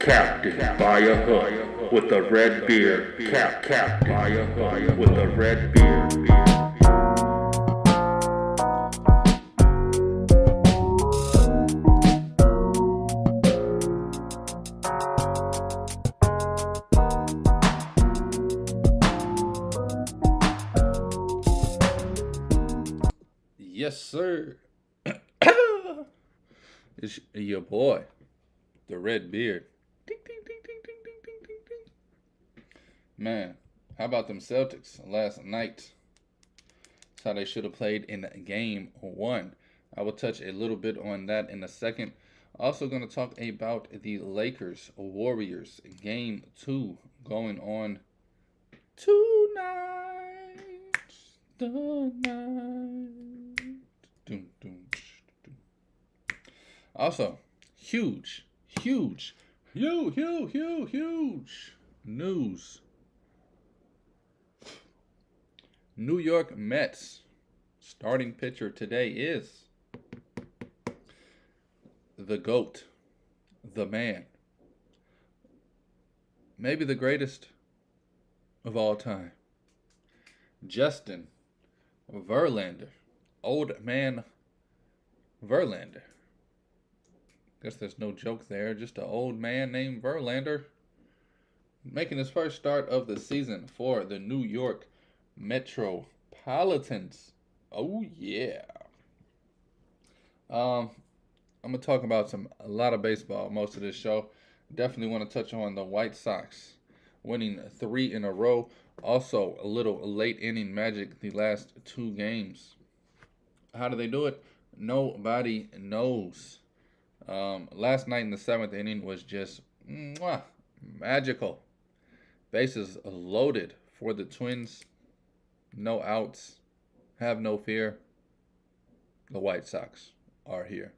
Captain by a hook with a red beard. Captain by a hook with a red beard. Yes, sir. It's your boy, the red beard. Ding, ding, ding, ding, ding, ding, ding, ding, ding. Man, how about them Celtics last night? That's how they should have played in game one. I will touch a little bit on that in a second. Also, going to talk about the Lakers Warriors game two going on tonight. Tonight. Doom, doom, doom. Also, huge news. New York Mets starting pitcher today is the GOAT, the man, maybe the greatest of all time, Justin Verlander, old man Verlander. Guess there's no joke there, just an old man named Verlander making his first start of the season for the New York Metropolitans. Oh yeah. I'm gonna talk about a lot of baseball most of this show. Definitely want to touch on the White Sox winning 3 in a row. Also, a little late inning magic the last 2 games. How do they do it? Nobody knows. Last night in the 7th inning was just magical. Bases loaded for the Twins. No outs. Have no fear. The White Sox are here.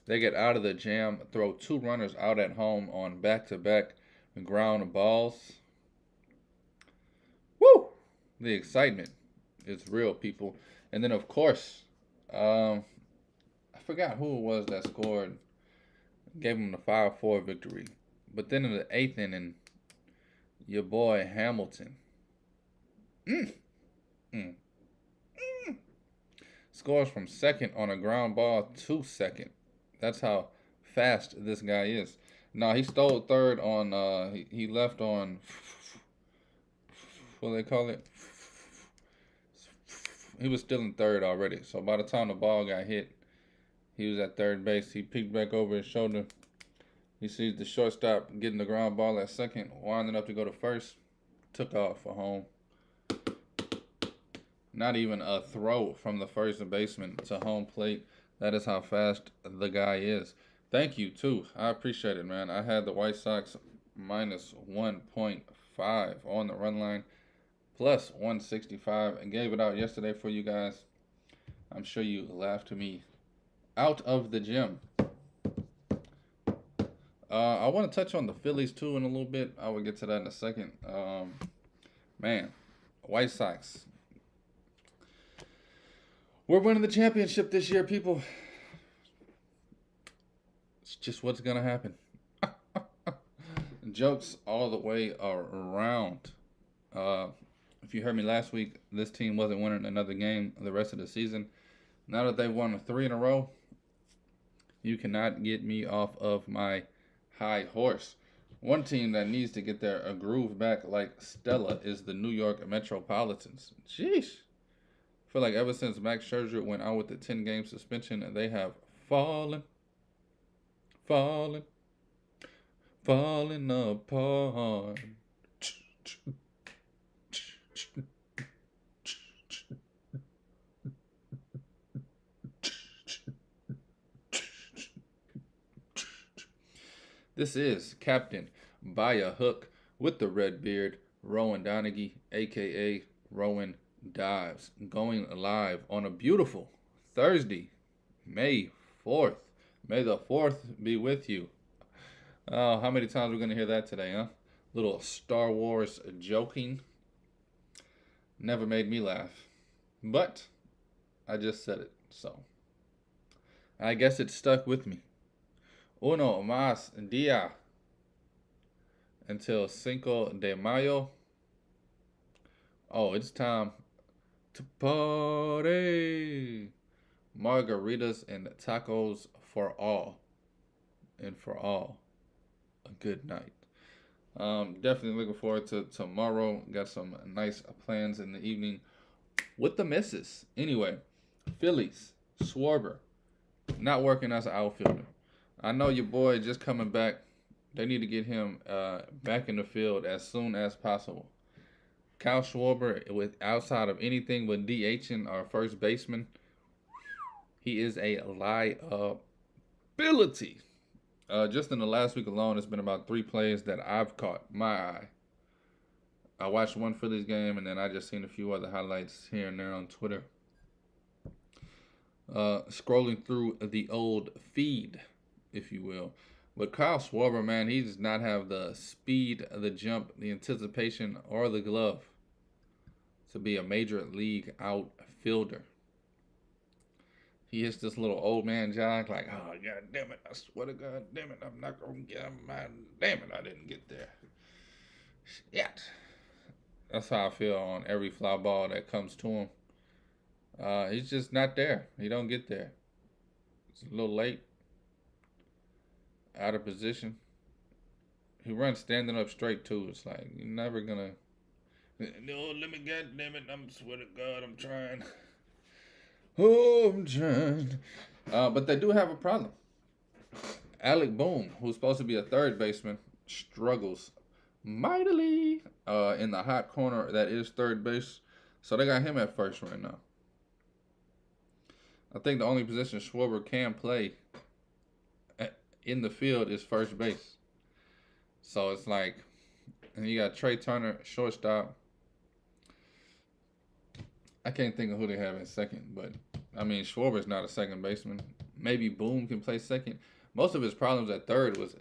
They get out of the jam, throw 2 runners out at home on back-to-back ground balls. Woo! The excitement is real, people. And then, of course, I forgot who it was that scored, gave them the 5-4 victory. But then in the 8th inning, your boy Hamilton scores from second on a ground ball to second. That's how fast this guy is. Now, he stole third on, he left on, what do they call it? He was still in third already. So by the time the ball got hit, he was at third base. He peeked back over his shoulder. He sees the shortstop getting the ground ball at second, winding up to go to first. Took off for home. Not even a throw from the first baseman to home plate. That is how fast the guy is. Thank you, too. I appreciate it, man. I had the White Sox minus 1.5 on the run line, plus 165, and gave it out yesterday for you guys. I'm sure you laughed me out of the gym. I want to touch on the Phillies, too, in a little bit. I will get to that in a second. Man, White Sox. We're winning the championship this year, people. It's just what's going to happen. Jokes all the way around. If you heard me last week, this team wasn't winning another game the rest of the season. Now that they've won 3 in a row, you cannot get me off of my high horse. One team that needs to get their groove back like Stella is the New York Metropolitans. Jeez. I feel like ever since Max Scherzer went out with the 10-game suspension, they have fallen apart. This is Captain by a Hook with the red beard, Rowan Donaghy, a.k.a. Rowan Dives, going live on a beautiful Thursday, May 4th. May the 4th be with you. Oh, how many times we're going to hear that today, huh? Little Star Wars joking. Never made me laugh. But I just said it, so I guess it stuck with me. Uno más día. until Cinco de Mayo. Oh, it's time to party. Margaritas and tacos for all. And for all, a good night. Definitely looking forward to tomorrow. Got some nice plans in the evening with the missus. Anyway, Phillies, Schwarber, not working as an outfielder. I know your boy just coming back. They need to get him back in the field as soon as possible. Kyle Schwarber, with outside of anything but DHing or first baseman, he is a liability. Just in the last week alone, it's been about 3 plays that I've caught my eye. I watched one Phillies game, and then I just seen a few other highlights here and there on Twitter. Scrolling through the old feed, if you will. But Kyle Schwarber, man, he does not have the speed, the jump, the anticipation, or the glove to be a major league outfielder. He hits this little old man jog like, oh, God damn it, I swear to God damn it, I'm not going to get my, damn it, I didn't get there. Shit. That's how I feel on every fly ball that comes to him. He's just not there. He don't get there. It's a little late. Out of position. He runs standing up straight too. It's like you're never gonna. No, let me God damn it! I'm swear to God, I'm trying. Oh, I'm trying. But they do have a problem. Alec Bohm, who's supposed to be a third baseman, struggles mightily in the hot corner that is third base. So they got him at first right now. I think the only position Schwarber can play in the field is first base. So it's like, and you got Trey Turner, shortstop. I can't think of who they have in second, but I mean, Schwarber's not a second baseman. Maybe Boom can play second. Most of his problems at third was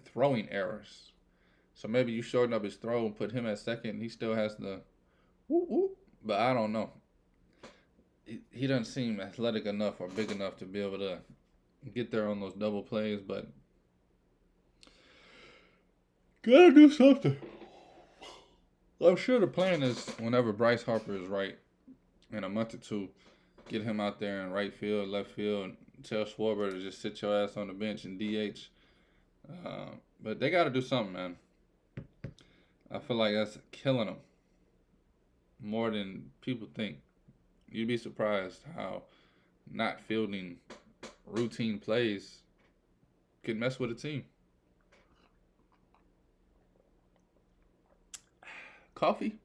throwing errors. So maybe you shorten up his throw and put him at second. He still has the whoop whoop, but I don't know. He doesn't seem athletic enough or big enough to be able to get there on those double plays, but gotta do something. I'm sure the plan is whenever Bryce Harper is right in a month or two, get him out there in right field, left field, and tell Schwarber to just sit your ass on the bench and DH. But they got to do something, man. I feel like that's killing them more than people think. You'd be surprised how not fielding routine plays could mess with a team. Coffee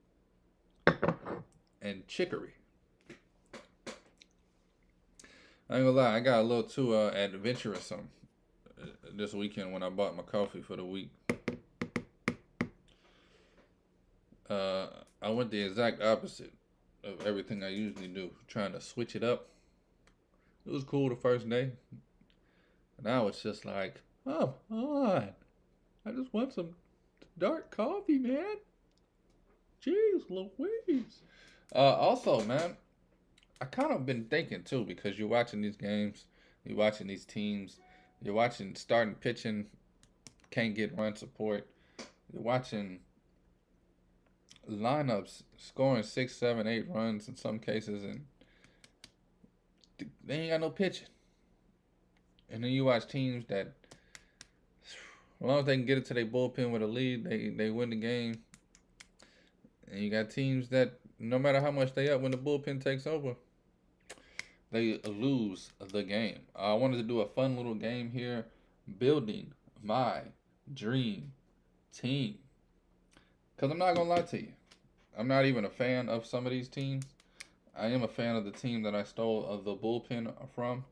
and chicory. I ain't gonna lie, I got a little too adventurous this weekend when I bought my coffee for the week. I went the exact opposite of everything I usually do, trying to switch it up. It was cool the first day. Now it's just like, come on. I just want some dark coffee, man. Jeez Louise. Also, man, I kind of been thinking too, because you're watching these games, you're watching these teams, you're watching starting pitching, can't get run support. You're watching lineups scoring 6, 7, 8 runs in some cases, and they ain't got no pitching. And then you watch teams that, as long as they can get it to their bullpen with a lead, they win the game. And you got teams that, no matter how much they up, when the bullpen takes over, they lose the game. I wanted to do a fun little game here, building my dream team. Because I'm not going to lie to you. I'm not even a fan of some of these teams. I am a fan of the team that I stole the bullpen from.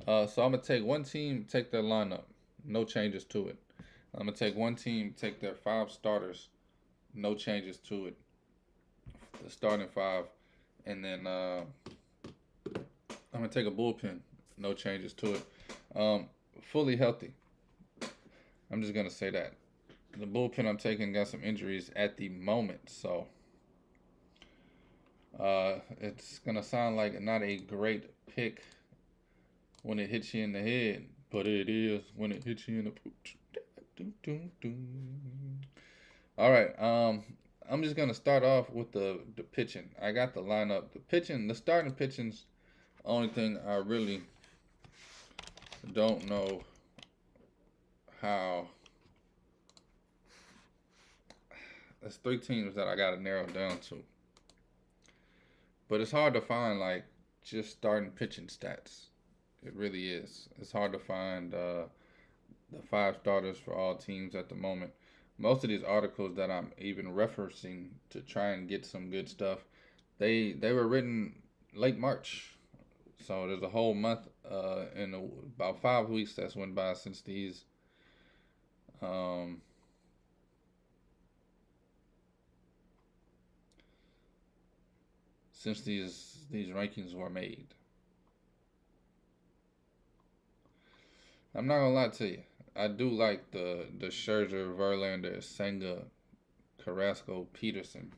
So I'm going to take one team, take their lineup. No changes to it. I'm going to take one team, take their 5 starters. No changes to it. The starting 5. And then I'm going to take a bullpen. No changes to it. Fully healthy. I'm just going to say that. The bullpen I'm taking got some injuries at the moment. So it's going to sound like not a great pick when it hits you in the head. But it is when it hits you in the pooch. Doo, doo, doo. All right. I'm just gonna start off with the pitching. I got the lineup. The pitching, the starting pitching's only thing I really don't know how. There's three teams that I gotta narrow down to, but it's hard to find like just starting pitching stats. It really is. It's hard to find the five starters for all teams at the moment. Most of these articles that I'm even referencing to try and get some good stuff, they were written late March, so there's a whole month and about 5 weeks that's went by um, since these rankings were made. I'm not gonna lie to you. I do like the Scherzer, Verlander, Senga, Carrasco, Peterson.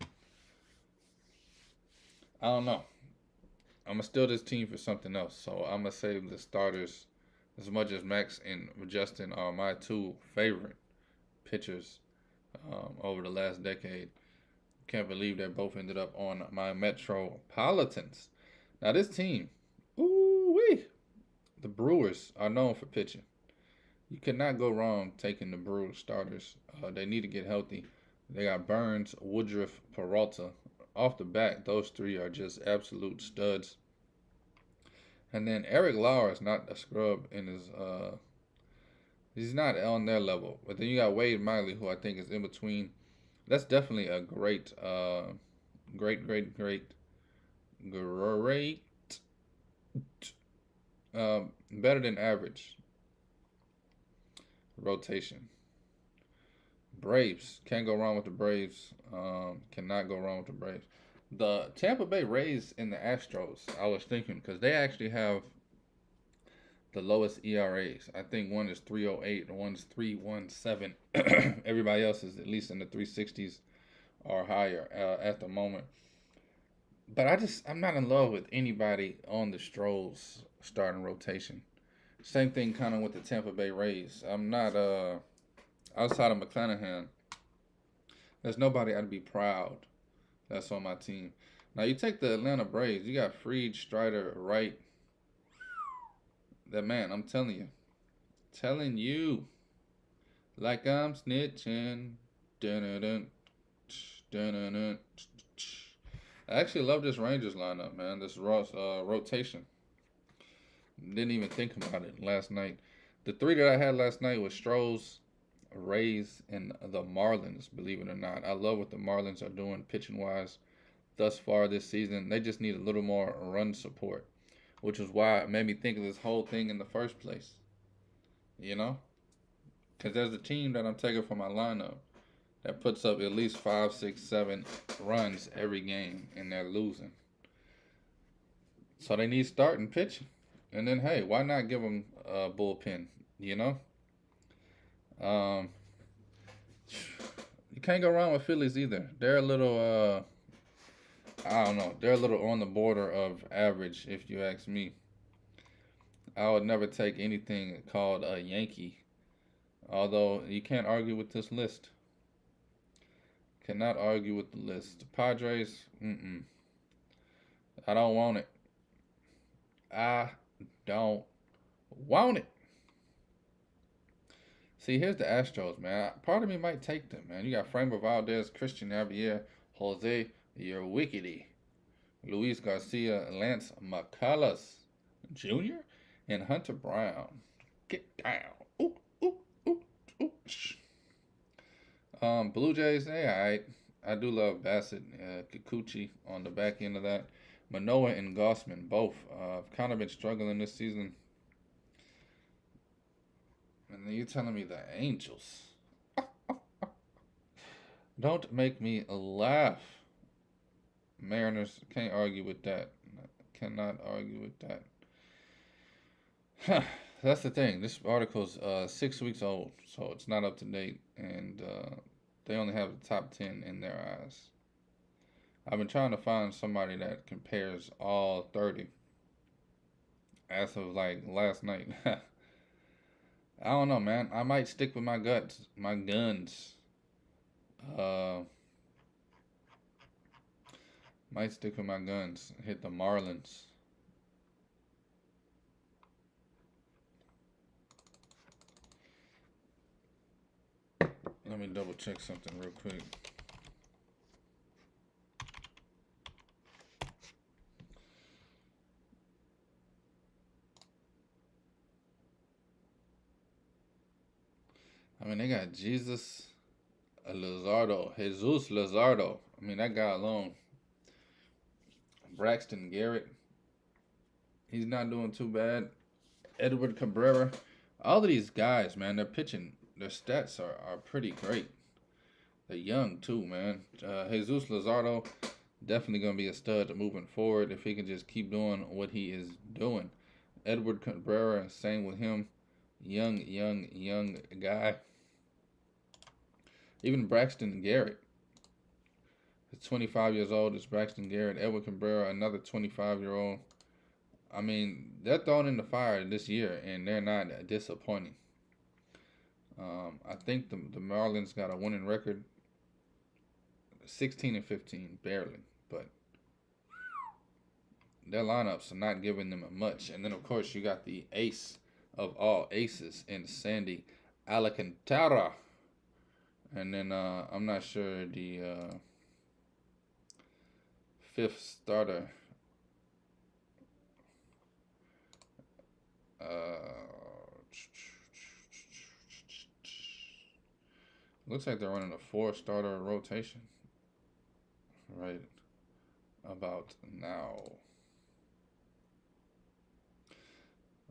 I don't know. I'm gonna steal this team for something else, so I'm gonna save the starters. As much as Max and Justin are my two favorite pitchers over the last decade, can't believe they both ended up on my Metropolitans. Now this team, ooh wee, the Brewers are known for pitching. You cannot go wrong taking the Brewers starters. They need to get healthy. They got Burns, Woodruff, Peralta. Off the bat, those three are just absolute studs. And then Eric Lauer is not a scrub in his he's not on their level. But then you got Wade Miley, who I think is in between. That's definitely a great great better than average rotation. Braves, can't go wrong with the Braves. Cannot go wrong with the Braves. The Tampa Bay Rays and the Astros, I was thinking, because they actually have the lowest ERAs. I think one is 3.08 and one's 3.17. Everybody else is at least in the 360s or higher at the moment. But I'm not in love with anybody on the Stros starting rotation. Same thing kind of with the Tampa Bay Rays. I'm not outside of McClanahan. There's nobody I'd be proud that's on my team. Now you take the Atlanta Braves. You got Fried, Strider, Wright. That man, I'm telling you, like I'm snitching. Dun-dun-dun, dun-dun-dun. I actually love this Rangers lineup, man. This rotation. Didn't even think about it last night. The three that I had last night was Stros, Rays, and the Marlins, believe it or not. I love what the Marlins are doing pitching wise thus far this season. They just need a little more run support, which is why it made me think of this whole thing in the first place. You know? Because there's a team that I'm taking for my lineup that puts up at least 5, 6, 7 runs every game, and they're losing. So they need starting pitching. And then, hey, why not give them a bullpen, you know? You can't go wrong with Phillies either. They're a little, I don't know. They're a little on the border of average, if you ask me. I would never take anything called a Yankee. Although, you can't argue with this list. Cannot argue with the list. The Padres, I don't want it. I don't want it. See, here's the Astros, man. Part of me might take them, man. You got Framber Valdez, Christian Javier, Jose Urquidy, Luis Garcia, Lance McCullers Jr., and Hunter Brown. Get down. Ooh, ooh, ooh, ooh. Blue Jays, they alright. I do love Bassett, Kikuchi on the back end of that. Manoah and Gossman both have kind of been struggling this season. And then you're telling me the Angels. Don't make me laugh. Mariners, can't argue with that. Cannot argue with that. That's the thing. This article's 6 weeks old, so it's not up to date. And they only have the top 10 in their eyes. I've been trying to find somebody that compares all 30 as of like last night. I don't know, man. I might stick with my guts, my guns. Uh, might stick with my guns. Hit the Marlins. Let me double check something real quick. I mean, they got Jesus Luzardo. I mean, that guy alone. Braxton Garrett. He's not doing too bad. Edward Cabrera. All of these guys, man, they're pitching. Their stats are pretty great. They're young, too, man. Jesus Luzardo, definitely going to be a stud moving forward if he can just keep doing what he is doing. Edward Cabrera, same with him. Young guy. Even Braxton Garrett. He's 25 years old. It's Braxton Garrett. Edward Cabrera, another 25-year-old. I mean, they're thrown in the fire this year, and they're not disappointing. I think the Marlins got a winning record, 16-15, barely, but their lineups are not giving them much. And then, of course, you got the ace of all aces in Sandy Alcantara. And then I'm not sure the fifth starter. Looks like they're running a 4-starter rotation right about now.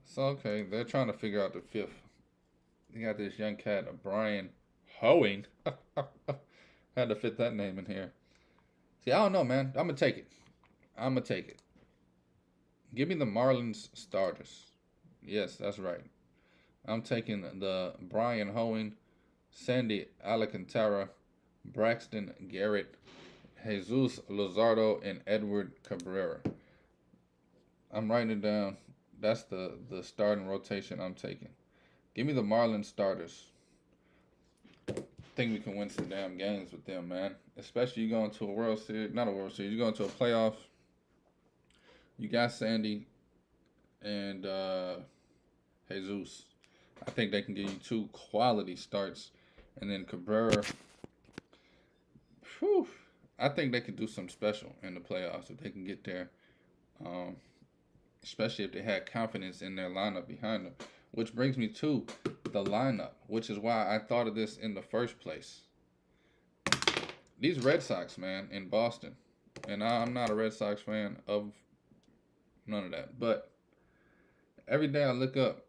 So, okay, they're trying to figure out the fifth. You got this young cat, Brian Hoeing. Had to fit that name in here. See, I don't know, man. I'm going to take it. Give me the Marlins starters. Yes, that's right. I'm taking the Brian Hoeing, Sandy Alcantara, Braxton Garrett, Jesus Luzardo, and Edward Cabrera. I'm writing it down. That's the starting rotation I'm taking. Give me the Marlins starters. I think we can win some damn games with them, man. Especially you going to a World Series. Not a World Series. You going to a playoff. You got Sandy and Jesus. I think they can give you 2 quality starts. And then Cabrera. Whew, I think they could do something special in the playoffs if they can get there. Especially if they had confidence in their lineup behind them. Which brings me to the lineup, which is why I thought of this in the first place. These Red Sox, man, in Boston. And I'm not a Red Sox fan of none of that. But every day I look up,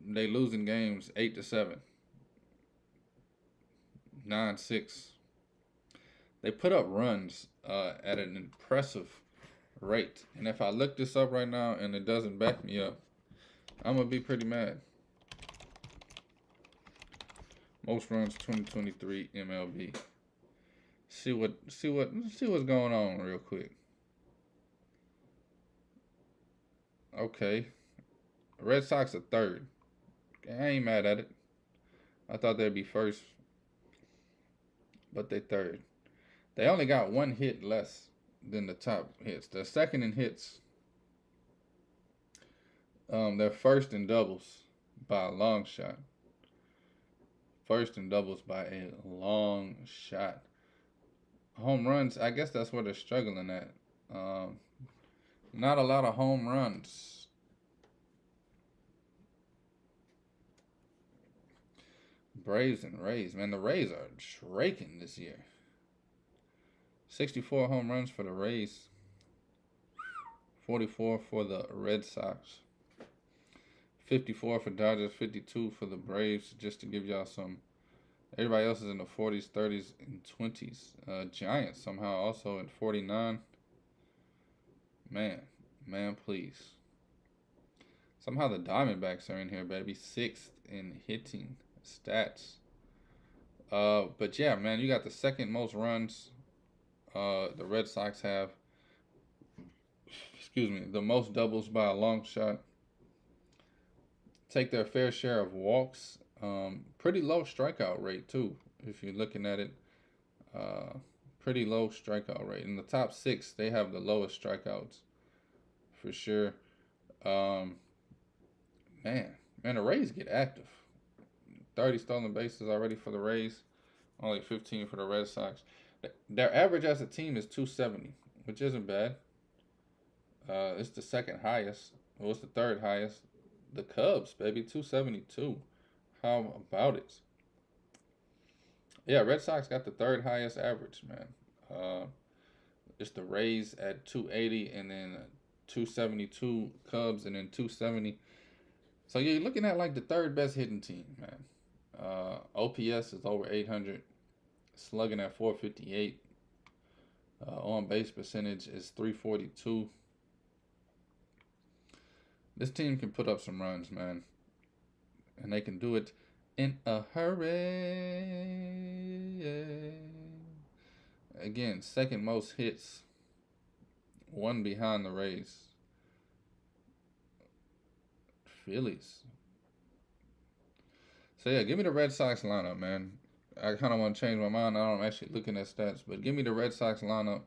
they losing games 8-7, 9-6. They put up runs at an impressive rate. And if I look this up right now and it doesn't back me up, I'm gonna be pretty mad. Most runs 2023 MLB. See what's going on real quick. Okay. Red Sox are third. I ain't mad at it. I thought they'd be first. But they third. They only got 1 hit less than the top hits. They're second in hits. They're first in doubles by a long shot. First in doubles by a long shot. Home runs, I guess that's where they're struggling at. Not a lot of home runs. Braves and Rays. Man, the Rays are raking this year. 64 home runs for the Rays. 44 for the Red Sox. 54 for Dodgers, 52 for the Braves, just to give y'all some. Everybody else is in the 40s, 30s, and 20s. Giants somehow also at 49. Man, please. Somehow the Diamondbacks are in here, baby. 6th in hitting stats. But yeah, man, you got the second most runs the Red Sox have. The most doubles by a long shot. take their fair share of walks. Pretty low strikeout rate too. If you're looking at it, uh, pretty low strikeout rate. In the top six, they have the lowest strikeouts for sure. Um, man, the Rays get active. 30 stolen bases already for the Rays, only 15 for the Red Sox. Their average as a team is 270, which isn't bad. It's the second highest. Well, it's the third highest. The Cubs, baby, 272. How about it? Yeah, Red Sox got the third highest average, man. Uh, it's the Rays at 280, and then 272 Cubs, and then 270. So yeah, you're looking at like the third best hitting team, man. OPS is over 800, slugging at 458. On base percentage is 342. This team can put up some runs, man, and they can do it in a hurry. Again, second most hits, one behind the Rays. Phillies. So yeah, give me the Red Sox lineup, man. I kind of want to change my mind. I'm actually looking at stats, but give me the Red Sox lineup.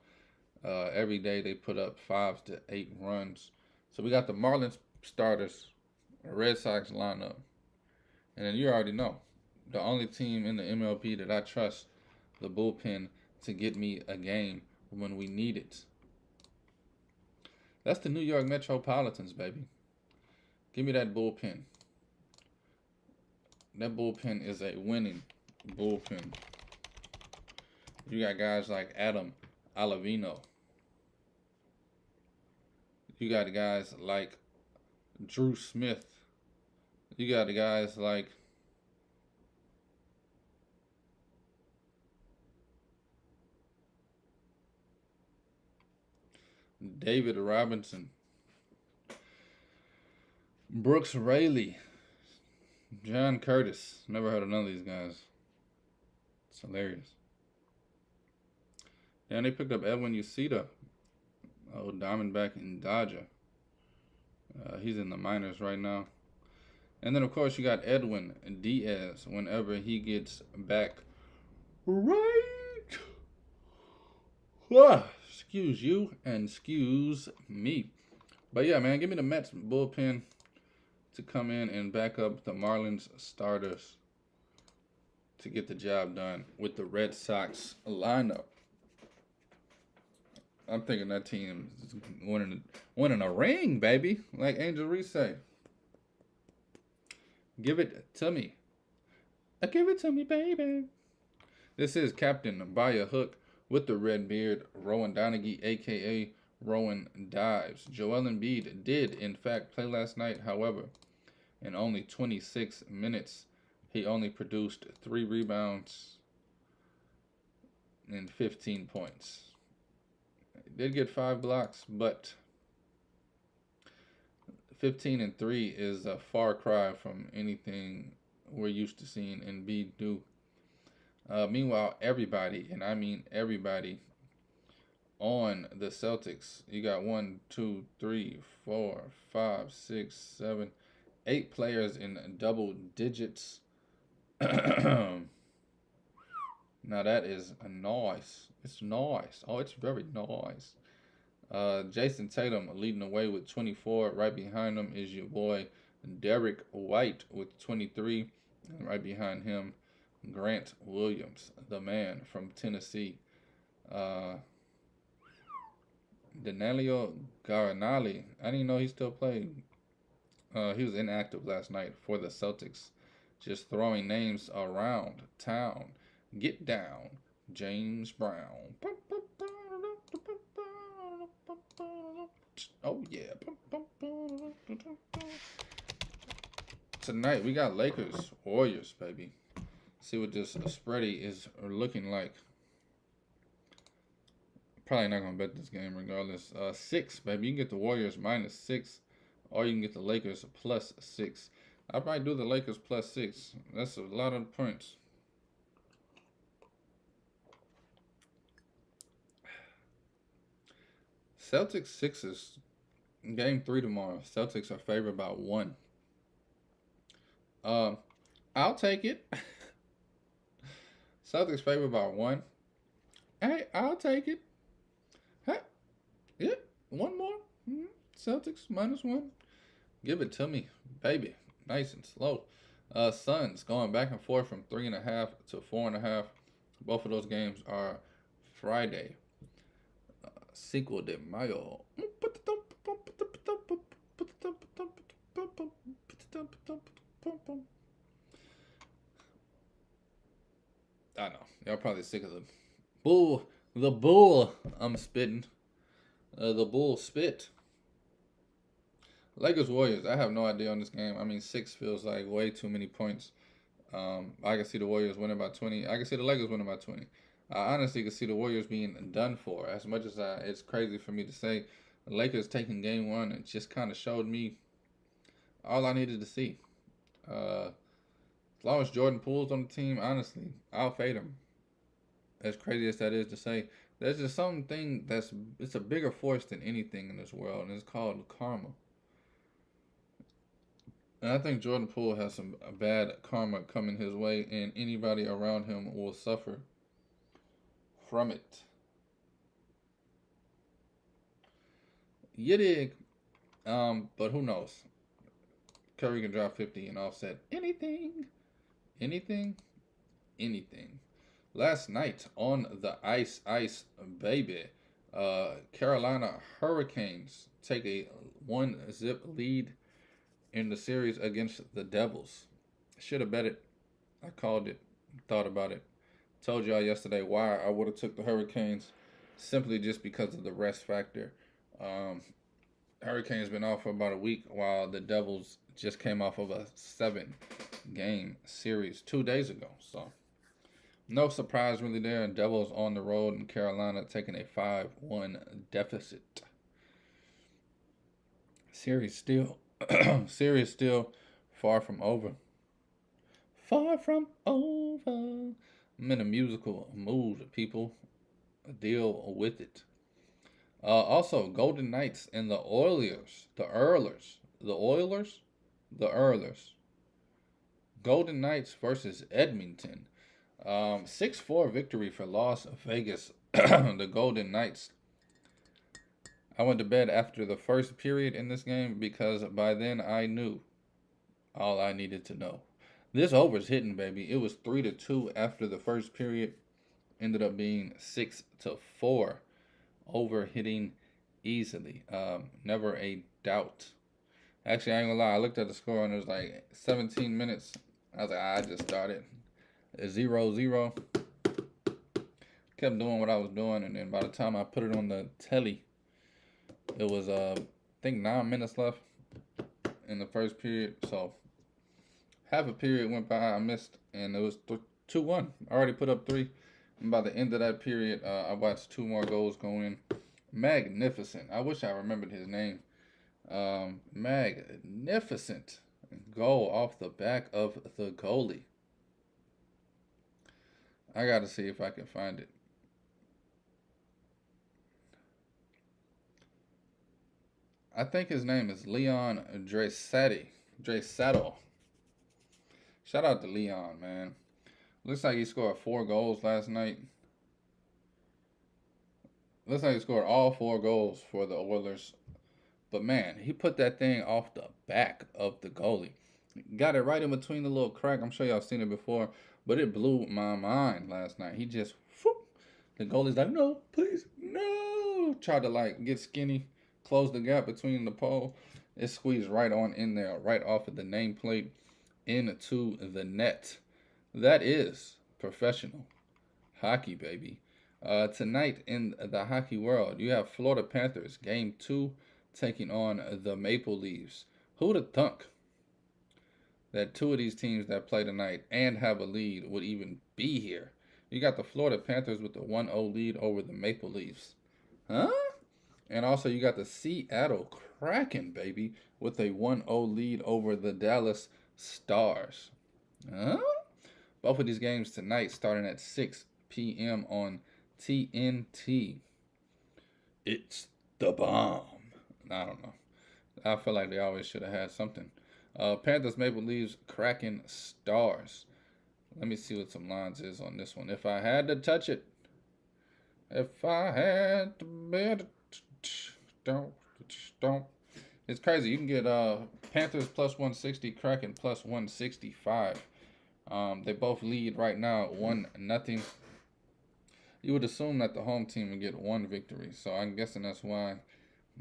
Every day they put up 5 to 8 runs. So we got the Marlins starters, the Red Sox lineup, and then you already know the only team in the MLB that I trust, the bullpen, to get me a game when we need it. That's the New York Metropolitans, baby. Give me that bullpen. That bullpen is a winning bullpen. You got guys like Adam Ottavino. You got guys like Drew Smith. You got guys like David Robinson, Brooks Raley, John Curtis. Never heard of none of these guys. It's hilarious. And they picked up Edwin Uceta, old Diamondback and Dodger. He's in the minors right now. And then, of course, you got Edwin Diaz whenever he gets back right. Excuse you and excuse me. But yeah, man, give me the Mets bullpen to come in and back up the Marlins starters to get the job done with the Red Sox lineup. I'm thinking that team is winning a ring, baby, like Angel Reese say. Give it to me. Give it to me, baby. This is Captain By a Hook with the red beard, Rowan Donaghy, a.k.a. Rowan Dives. Joel Embiid did, in fact, play last night. However, in only 26 minutes, he only produced 3 rebounds and 15 points. He did get 5 blocks, but 15 and 3 is a far cry from anything we're used to seeing Embiid do. Meanwhile, everybody, and I mean everybody, on the Celtics, you got 1, 2, 3, 4, 5, 6, 7, 8 players in double digits. Now that is nice. It's nice. Oh, it's very nice. Jason Tatum leading the way with 24. Right behind him is your boy Derek White with 23. And right behind him, Grant Williams, the man from Tennessee. Danilo Gallinari, I didn't know he still played. He was inactive last night for the Celtics. Just throwing names around town. Get down, James Brown. Oh, yeah. Tonight, we got Lakers, Warriors, baby. See what this spready is looking like. Probably not going to bet this game regardless. 6, baby. You can get the Warriors -6, or you can get the Lakers +6. I'll probably do the Lakers +6. That's a lot of points. Celtics Sixers. Game 3 tomorrow. Celtics are favored by 1. Um, I'll take it. Celtics favored by 1. Hey, I'll take it. Hey, yeah, one more. Celtics -1. Give it to me, baby. Nice and slow. Suns going back and forth from 3.5 to 4.5. Both of those games are Friday. Cinco de Mayo. I know. Y'all probably sick of the bull. The bull I'm spitting. The bull spit. Lakers Warriors. I have no idea on this game. I mean, 6 feels like way too many points. I can see the Warriors winning by 20. I can see the Lakers winning by 20. I honestly can see the Warriors being done for. As much as it's crazy for me to say, the Lakers taking game 1, it just kind of showed me all I needed to see. As long as Jordan Poole's on the team, honestly, I'll fade him. As crazy as that is to say, there's just something it's a bigger force than anything in this world, and it's called karma. And I think Jordan Poole has some bad karma coming his way, and anybody around him will suffer from it. You dig? But who knows? Curry can drop 50 and offset anything. Anything? Anything. Last night on the ice, baby, Carolina Hurricanes take a 1-zip lead in the series against the Devils. Should have bet it. I called it. Thought about it. Told y'all yesterday why I would have took the Hurricanes, simply just because of the rest factor. Hurricanes been off for about a week, while the Devils just came off of a 7-game series 2 days ago. So no surprise really there. Devils on the road in Carolina taking a 5-1 deficit. Series still far from over. Far from over. I'm in a musical mood, people. Deal with it. Also, Golden Knights and the Oilers. The Oilers. Golden Knights versus Edmonton. 6-4 victory for Las Vegas. The Golden Knights. I went to bed after the first period in this game because by then I knew all I needed to know. This over's hitting, baby. It was 3-2 after the first period. Ended up being 6-4. Over hitting easily. Never a doubt. Actually, I ain't gonna lie. I looked at the score and it was like 17 minutes. I was like, I just started 0-0. Kept doing what I was doing, and then by the time I put it on the telly, it was I think 9 minutes left in the first period. So half a period went by, I missed, and it was 2-1. I already put up 3. And by the end of that period, I watched 2 more goals go in. Magnificent. I wish I remembered his name. Magnificent goal off the back of the goalie. I got to see if I can find it. I think his name is Leon Draisaitl. Shout out to Leon, man. Looks like he scored 4 goals last night. Looks like he scored all 4 goals for the Oilers. But man, he put that thing off the back of the goalie. Got it right in between the little crack. I'm sure y'all seen it before. But it blew my mind last night. He just, whoop. The goalie's like, no, please, no. Tried to like get skinny, close the gap between the pole. It squeezed right on in there, right off of the nameplate into the net. That is professional hockey, baby. Tonight in the hockey world, you have Florida Panthers, Game 2, taking on the Maple Leafs. Who'd have thunk that 2 of these teams that play tonight and have a lead would even be here? You got the Florida Panthers with the 1-0 lead over the Maple Leafs. Huh? And also you got the Seattle Kraken, baby, with a 1-0 lead over the Dallas Stars. Huh? Both of these games tonight starting at 6 p.m. on TNT. It's the bomb. I don't know. I feel like they always should have had something Panthers, Maple Leafs, Kraken, Stars. Let me see what some lines is on this one. If I had to touch it, if I had to bet it, don't. It's crazy. You can get Panthers plus 160, Kraken plus 165. They both lead right now 1-0. You would assume that the home team would get one victory, so I'm guessing that's why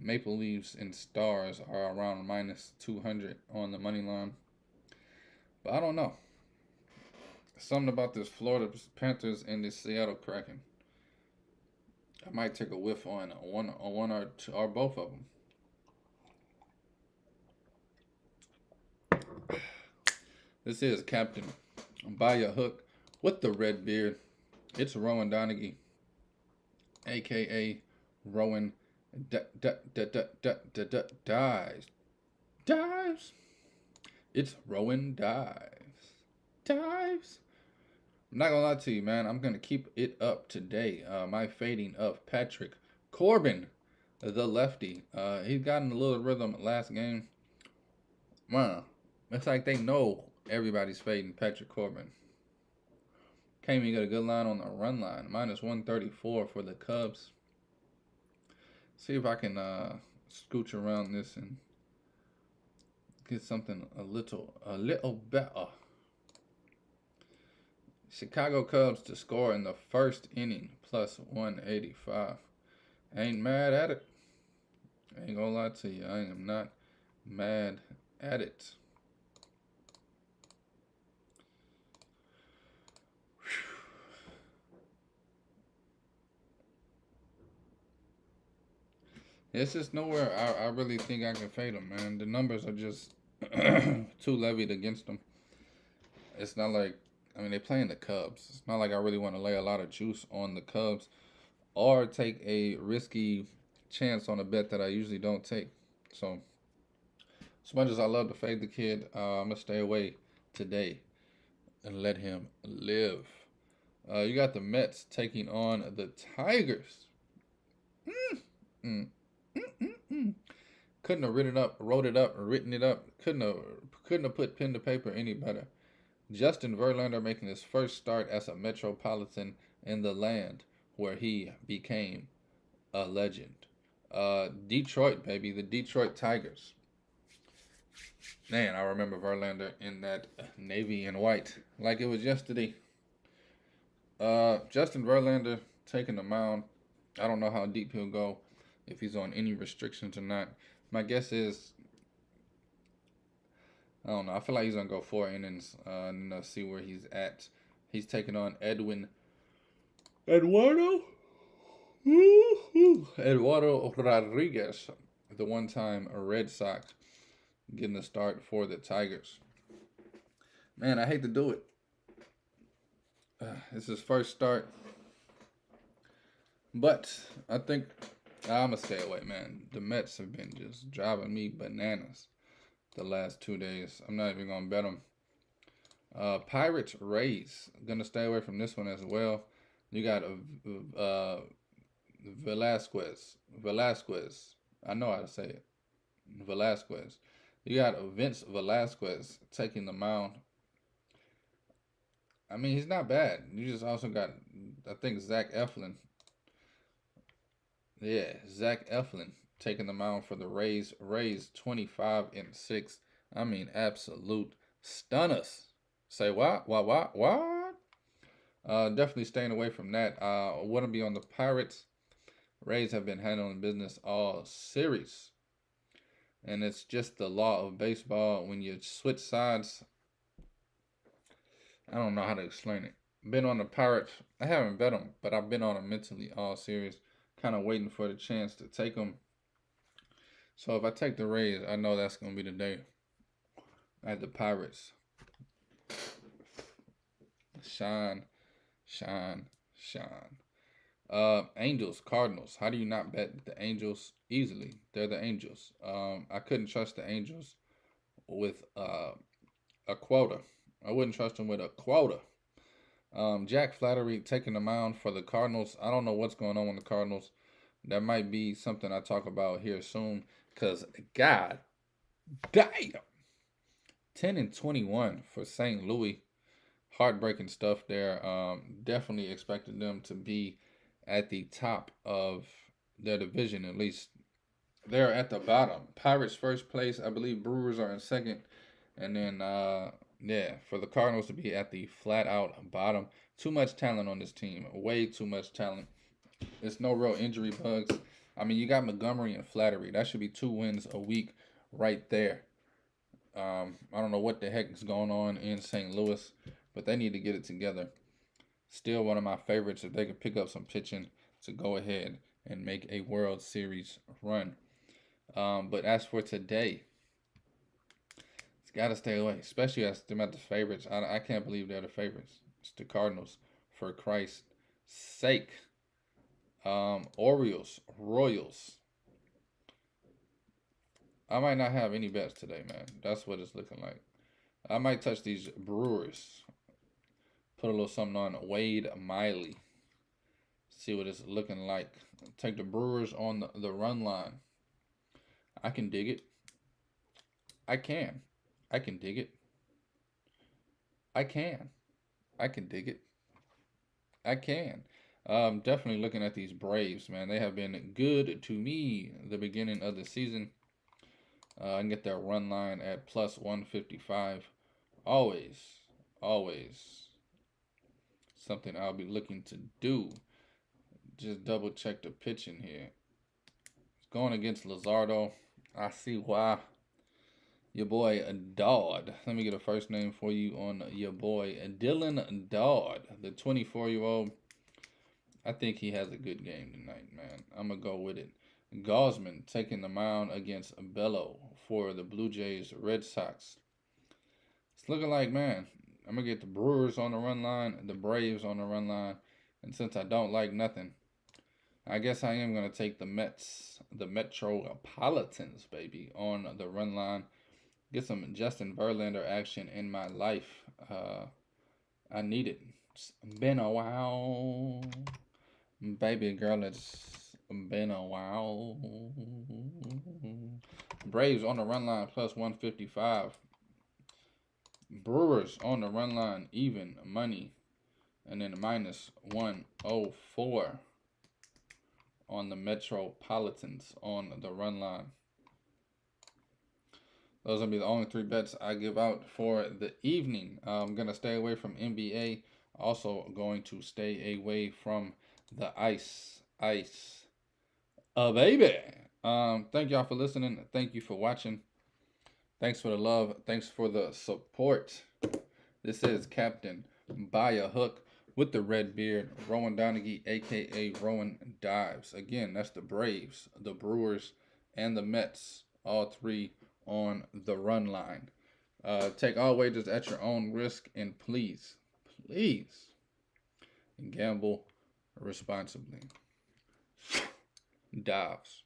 Maple Leafs and Stars are around minus 200 on the money line. But I don't know. Something about this Florida Panthers and this Seattle Kraken. I might take a whiff on one or two, or both of them. This is Captain By a Hook with the red beard. It's Rowan Donaghy, aka Rowan Dives. It's Rowan Dives. I'm not gonna lie to you, man. I'm gonna keep it up today. My fading of Patrick Corbin, the lefty. He's gotten a little rhythm last game. Man, it's like they know everybody's fading Patrick Corbin. Came and got a good line on the run line. Minus 134 for the Cubs. See if I can scooch around this and get something a little better. Chicago Cubs to score in the first inning, plus 185. Ain't mad at it. Ain't gonna lie to you. I am not mad at it. It's just nowhere I really think I can fade them, man. The numbers are just too levied against them. It's not like, I mean, they're playing the Cubs. It's not like I really want to lay a lot of juice on the Cubs or take a risky chance on a bet that I usually don't take. So, as much as I love to fade the kid, I'm going to stay away today and let him live. You got the Mets taking on the Tigers. Couldn't have written it up. Couldn't have put pen to paper any better. Justin Verlander making his first start as a Metropolitan in the land where he became a legend. Detroit, baby, the Detroit Tigers. Man, I remember Verlander in that navy and white like it was yesterday. Justin Verlander taking the mound. I don't know how deep he'll go, if he's on any restrictions or not. My guess is, I don't know. I feel like he's going to go 4 innings and see where he's at. He's taking on Eduardo Rodriguez, the one-time Red Sox, getting the start for the Tigers. Man, I hate to do it. It's his first start. But I think I'm going to stay away, man. The Mets have been just driving me bananas the last 2 days. I'm not even going to bet them. Pirates, Rays. Going to stay away from this one as well. You got Velasquez. I know how to say it. Velasquez. You got Vince Velasquez taking the mound. I mean, he's not bad. You just also got, I think, Zach Eflin. Yeah, Zach Eflin taking the mound for the Rays. Rays 25-6. I mean, absolute stunners. Say what? What? Definitely staying away from that. Wouldn't be on the Pirates. Rays have been handling business all series. And it's just the law of baseball. When you switch sides, I don't know how to explain it. Been on the Pirates. I haven't bet them, but I've been on them mentally all series. Kind of waiting for the chance to take them. So if I take the Rays, I know that's going to be the day. At the Pirates. Shine. Angels, Cardinals. How do you not bet the Angels easily? They're the Angels. I couldn't trust the Angels with a quota. I wouldn't trust them with a quota. Jack Flaherty taking the mound for the Cardinals. I don't know what's going on with the Cardinals. That might be something I talk about here soon. Because, God damn, 10-21 for St. Louis. Heartbreaking stuff there. Definitely expected them to be at the top of their division, at least. They're at the bottom. Pirates first place. I believe Brewers are in second. And then, yeah, for the Cardinals to be at the flat out bottom. Too much talent on this team. Way too much talent. There's no real injury bugs. I mean, you got Montgomery and Flattery. That should be 2 wins a week right there. I don't know what the heck is going on in St. Louis, but they need to get it together. Still one of my favorites if they could pick up some pitching to go ahead and make a World Series run. But as for today, it's got to stay away, especially as them at the favorites. I can't believe they're the favorites. It's the Cardinals, for Christ's sake. Orioles, Royals. I might not have any bets today, man. That's what it's looking like. I might touch these Brewers. Put a little something on Wade Miley. See what it's looking like. Take the Brewers on the run line. I can dig it. I can dig it. I can dig it. I can. Definitely looking at these Braves, man. They have been good to me the beginning of the season. I can get their run line at plus 155. Always something I'll be looking to do. Just double check the pitching here. It's going against Luzardo. I see why. Your boy Dodd. Let me get a first name for you on your boy Dylan Dodd, the 24-year-old. I think he has a good game tonight, man. I'm going to go with it. Gausman taking the mound against Bello for the Blue Jays Red Sox. It's looking like, man, I'm going to get the Brewers on the run line, the Braves on the run line. And since I don't like nothing, I guess I am going to take the Mets, the Metropolitans, baby, on the run line. Get some Justin Verlander action in my life. I need it. It's been a while. Baby girl, it's been a while. Braves on the run line plus 155. Brewers on the run line even money. And then minus 104 on the Metropolitans on the run line. Those will be the only 3 bets I give out for the evening. I'm going to stay away from NBA. Also going to stay away from the ice. Baby. Thank y'all for listening. Thank you for watching. Thanks for the love. Thanks for the support. This is Captain By a Hook with the red beard, Rowan Donaghy, a.k.a. Rowan Dives. Again, that's the Braves, the Brewers, and the Mets. All 3 on the run line. Take all wagers at your own risk, and please gamble responsibly. Dives.